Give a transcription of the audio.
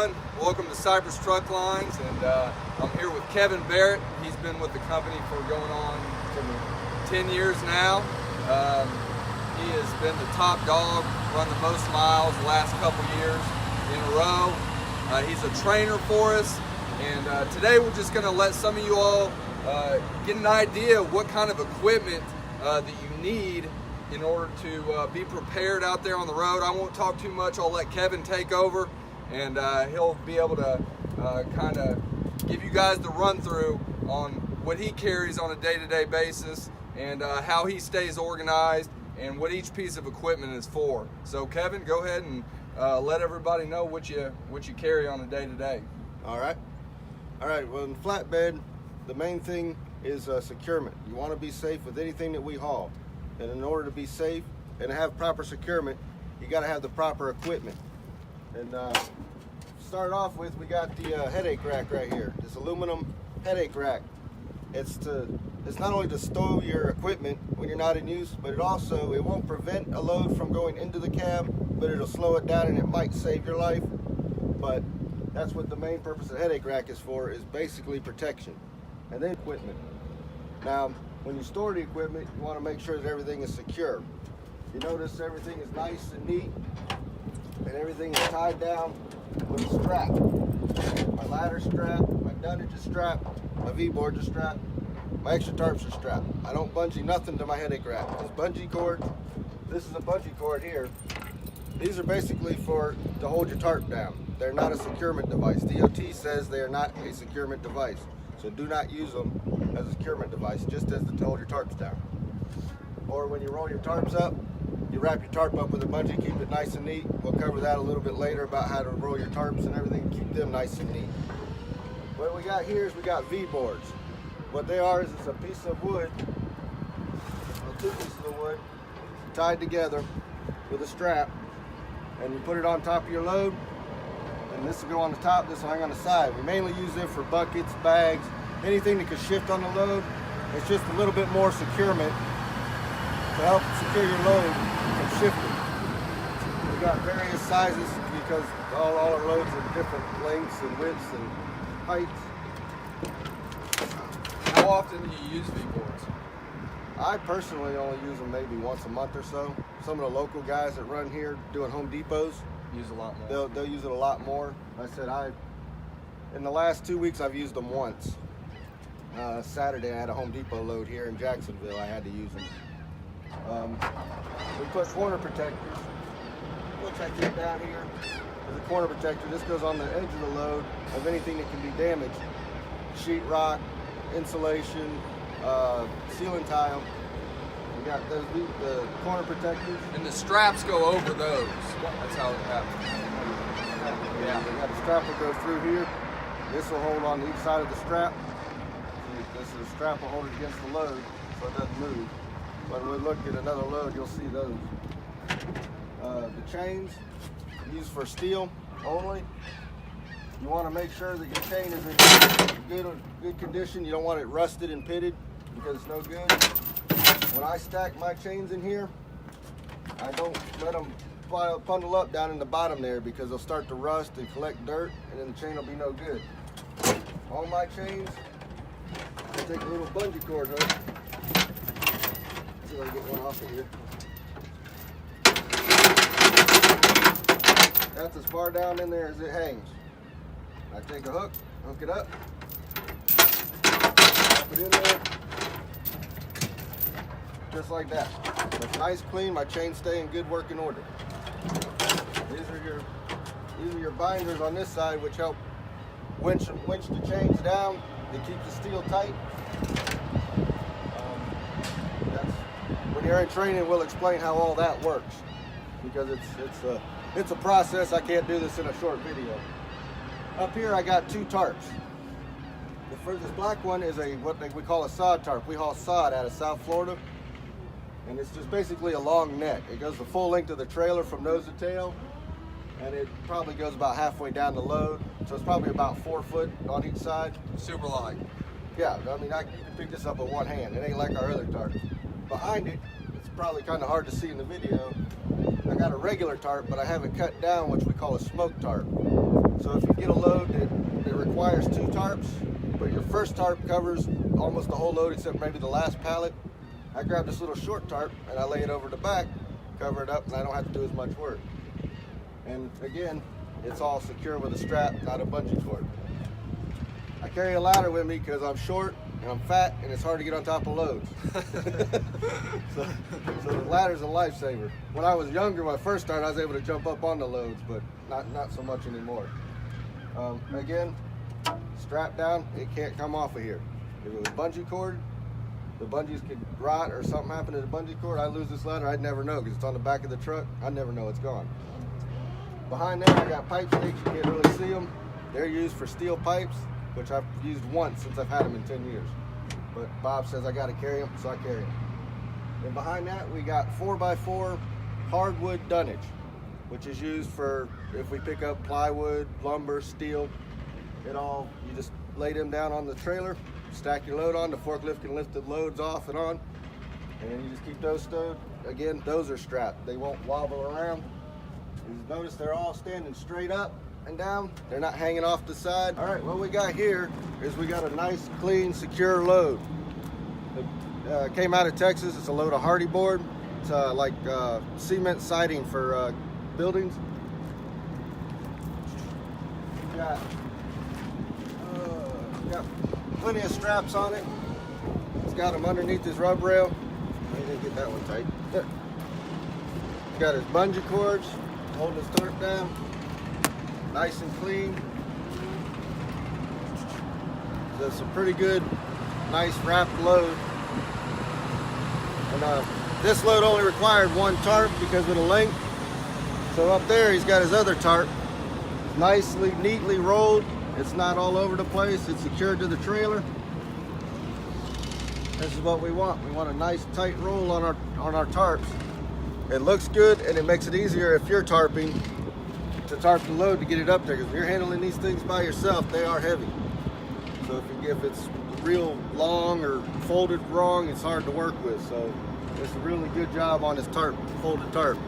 everyone. Welcome to Cypress Truck Lines, and I'm here with Kevin Barrett. He's been with the company for going on 10 years now. He has been the top dog, run the most miles the last couple years in a row. He's a trainer for us, and today we're just going to let some of you all get an idea of what kind of equipment that you need in order to be prepared out there on the road. I won't talk too much. I'll let Kevin take over, and he'll be able to kind of give you guys the run through on what he carries on a day-to-day basis, and how he stays organized, and what each piece of equipment is for. So Kevin, go ahead and let everybody know what you carry on a day-to-day. All right. Well, in flatbed, the main thing is securement. You want to be safe with anything that we haul. And in order to be safe and to have proper securement, you got to have the proper equipment. And start off with, we got the headache rack right here. This aluminum headache rack. It's not only to stow your equipment when you're not in use, but it won't prevent a load from going into the cab, but it'll slow it down and it might save your life. But that's what the main purpose of the headache rack is for, is basically protection. And then equipment. Now, when you store the equipment, you want to make sure that everything is secure. You notice everything is nice and neat, and everything is tied down with a strap. My ladder strap, my dunnage is strapped, my V-boards are strapped, my extra tarps are strapped. I don't bungee nothing to my headache rack. It's bungee cord. This is a bungee cord here. These are basically to hold your tarp down. They're not a securement device. DOT says they are not a securement device. So do not use them as a securement device, just as to hold your tarps down. Or when you roll your tarps up, you wrap your tarp up with a bungee, keep it nice and neat. We'll cover that a little bit later about how to roll your tarps and everything, keep them nice and neat. What we got here is we got V-boards. What they are is it's a piece of wood, well, two pieces of wood, tied together with a strap, and you put it on top of your load. And this will go on the top, this will hang on the side. We mainly use them for buckets, bags, anything that can shift on the load. It's just a little bit more securement to help secure your load from shifting. We got various sizes because all our loads are different lengths and widths and heights. How often do you use V-boards? I personally only use them maybe once a month or so. Some of the local guys that run here doing Home Depots use a lot more. They'll use it a lot more. Like I said, in the last 2 weeks I've used them once. Saturday I had a Home Depot load here in Jacksonville. I had to use them. We put corner protectors. Which I keep down here. There's a corner protector. This goes on the edge of the load of anything that can be damaged. Sheetrock, insulation, ceiling tile. We got the corner protectors. And the straps go over those. That's how it happens. Yeah, we got a strap will go through here. This will hold on each side of the strap. This is a strap will hold it against the load so it doesn't move. When we look at another load, you'll see those. The chains used for steel only. You want to make sure that your chain is in good condition. You don't want it rusted and pitted because it's no good. When I stack my chains in here, I don't let them bundle up down in the bottom there because they'll start to rust and collect dirt, and then the chain will be no good. All my chains, I take a little bungee cord hook. See if I can get one off of here. That's as far down in there as it hangs. I take a hook it up, pop it in there. Just like that. It's nice, clean. My chains stay in good working order. These are your binders on this side, which help winch the chains down. They keep the steel tight. When you're in training, we'll explain how all that works because it's a process. I can't do this in a short video. Up here, I got two tarps. This black one is what we call a sod tarp. We haul sod out of South Florida. And it's just basically a long net. It goes the full length of the trailer from nose to tail, and it probably goes about halfway down the load. So it's probably about 4 foot on each side. Super light. Yeah, I mean, you can pick this up with one hand. It ain't like our other tarps. Behind it, it's probably kind of hard to see in the video. I got a regular tarp, but I have it cut down, which we call a smoke tarp. So if you get a load that requires 2 tarps, but your first tarp covers almost the whole load except maybe the last pallet, I grab this little short tarp and I lay it over the back, cover it up, and I don't have to do as much work. And again, it's all secure with a strap, not a bungee cord. I carry a ladder with me because I'm short and I'm fat and it's hard to get on top of loads. so the ladder's a lifesaver. When I was younger, when I first started, I was able to jump up on the loads, but not so much anymore. Again, strap down, it can't come off of here. If it was bungee cord, the bungees could rot or something happen to the bungee cord, I'd lose this ladder, I'd never know because it's on the back of the truck, I'd never know it's gone. Behind there, I got pipe stakes, you can't really see them. They're used for steel pipes, which I've used once since I've had them in 10 years. But Bob says I gotta carry them, so I carry them. And behind that, we got 4x4 hardwood dunnage, which is used for if we pick up plywood, lumber, steel, you just lay them down on the trailer, stack your load on, the forklift can lift the loads off and on, and then you just keep those stowed. Again, those are strapped. They won't wobble around. You notice they're all standing straight up and down. They're not hanging off the side. All right, what we got here is we got a nice, clean, secure load. It came out of Texas. It's a load of hardy board. It's like cement siding for buildings. We got plenty of straps on it. It's got them underneath this rub rail. I didn't get that one tight. It's got his bungee cords holding his tarp down. Nice and clean. That's a pretty good, nice wrapped load. And this load only required 1 tarp because of the length. So up there he's got his other tarp, nicely, neatly rolled. It's not all over the place. It's secured to the trailer. This is what we want. We want a nice tight roll on our tarps. It looks good and it makes it easier if you're tarping to tarp the load to get it up there, because if you're handling these things by yourself, they are heavy. So if it's real long or folded wrong, it's hard to work with. So it's a really good job on this tarp, folded tarp.